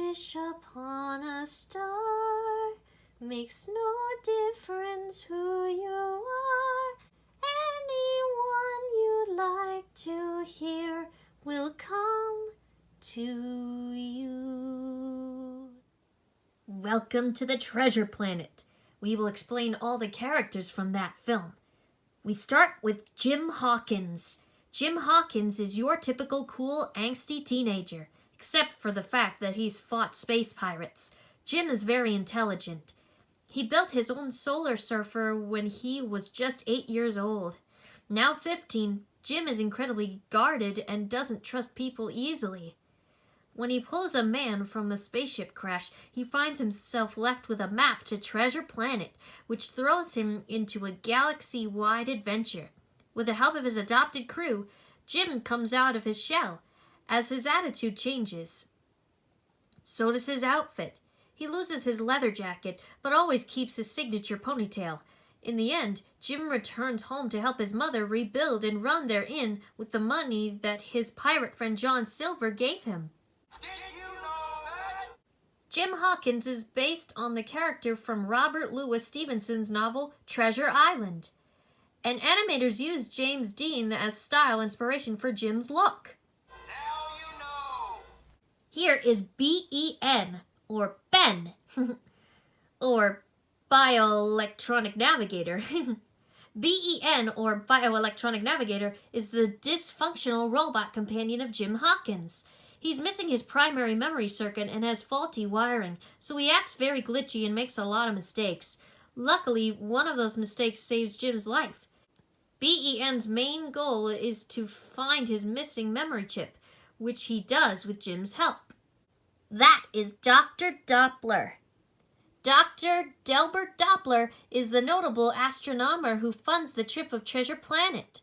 wish upon a star. Makes no difference who you are. Anyone you'd like to hear will come to you. Welcome to the Treasure Planet. We will explain all the characters from that film. We start with Jim Hawkins. Jim Hawkins is your typical cool, angsty teenager, except for the fact that he's fought space pirates. Jim is very intelligent. He built his own solar surfer when he was just 8 years old. Now 15, Jim is incredibly guarded and doesn't trust people easily. When he pulls a man from a spaceship crash, he finds himself left with a map to Treasure Planet, which throws him into a galaxy-wide adventure. With the help of his adopted crew, Jim comes out of his shell, as his attitude changes. So does his outfit. He loses his leather jacket, but always keeps his signature ponytail. In the end, Jim returns home to help his mother rebuild and run their inn with the money that his pirate friend John Silver gave him. Jim Hawkins is based on the character from Robert Louis Stevenson's novel Treasure Island. And animators used James Dean as style inspiration for Jim's look. Now you know. Here is BEN, or Ben, or Bioelectronic Navigator. BEN, or Bioelectronic Navigator, is the dysfunctional robot companion of Jim Hawkins. He's missing his primary memory circuit and has faulty wiring, so he acts very glitchy and makes a lot of mistakes. Luckily, one of those mistakes saves Jim's life. BEN's main goal is to find his missing memory chip, which he does with Jim's help. That is Dr. Doppler. Dr. Delbert Doppler is the notable astronomer who funds the trip of Treasure Planet.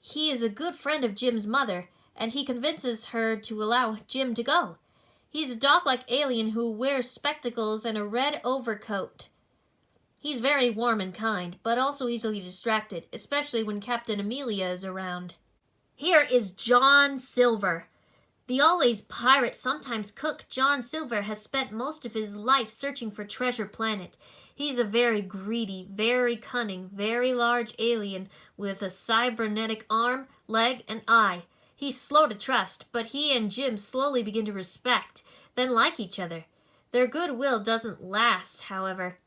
He is a good friend of Jim's mother, and he convinces her to allow Jim to go. He's a dog-like alien who wears spectacles and a red overcoat. He's very warm and kind, but also easily distracted, especially when Captain Amelia is around. Here is John Silver. The always pirate, sometimes cook John Silver has spent most of his life searching for Treasure Planet. He's a very greedy, very cunning, very large alien with a cybernetic arm, leg, and eye. He's slow to trust, but he and Jim slowly begin to respect, then like each other. Their goodwill doesn't last, however.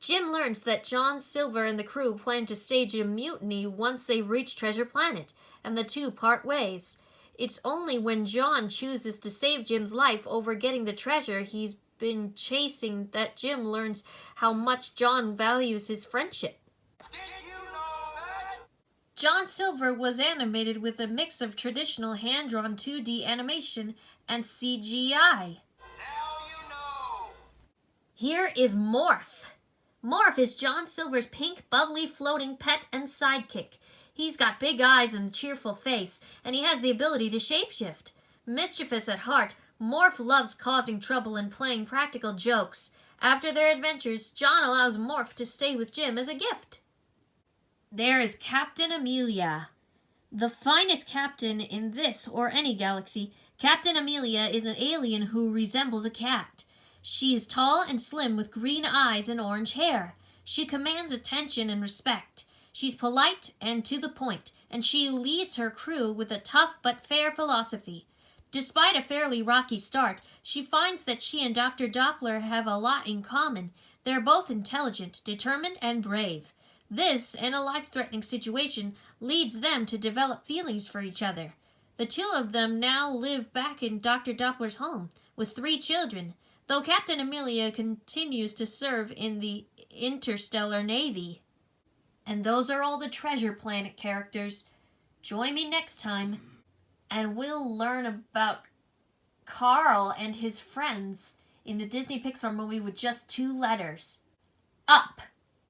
Jim learns that John Silver and the crew plan to stage a mutiny once they reach Treasure Planet, and the two part ways. It's only when John chooses to save Jim's life over getting the treasure he's been chasing that Jim learns how much John values his friendship. John Silver was animated with a mix of traditional hand-drawn 2D animation and CGI. Now you know. Here is Morph. Morph is John Silver's pink, bubbly, floating pet and sidekick. He's got big eyes and a cheerful face, and he has the ability to shapeshift. Mischievous at heart, Morph loves causing trouble and playing practical jokes. After their adventures, John allows Morph to stay with Jim as a gift. There is Captain Amelia. The finest captain in this or any galaxy, Captain Amelia is an alien who resembles a cat. She is tall and slim with green eyes and orange hair. She commands attention and respect. She's polite and to the point, and she leads her crew with a tough but fair philosophy. Despite a fairly rocky start, she finds that she and Dr. Doppler have a lot in common. They're both intelligent, determined, and brave. This, and a life-threatening situation, leads them to develop feelings for each other. The two of them now live back in Dr. Doppler's home, with 3 children, though Captain Amelia continues to serve in the Interstellar Navy. And those are all the Treasure Planet characters. Join me next time, and we'll learn about Carl and his friends in the Disney Pixar movie with just 2 letters. Up!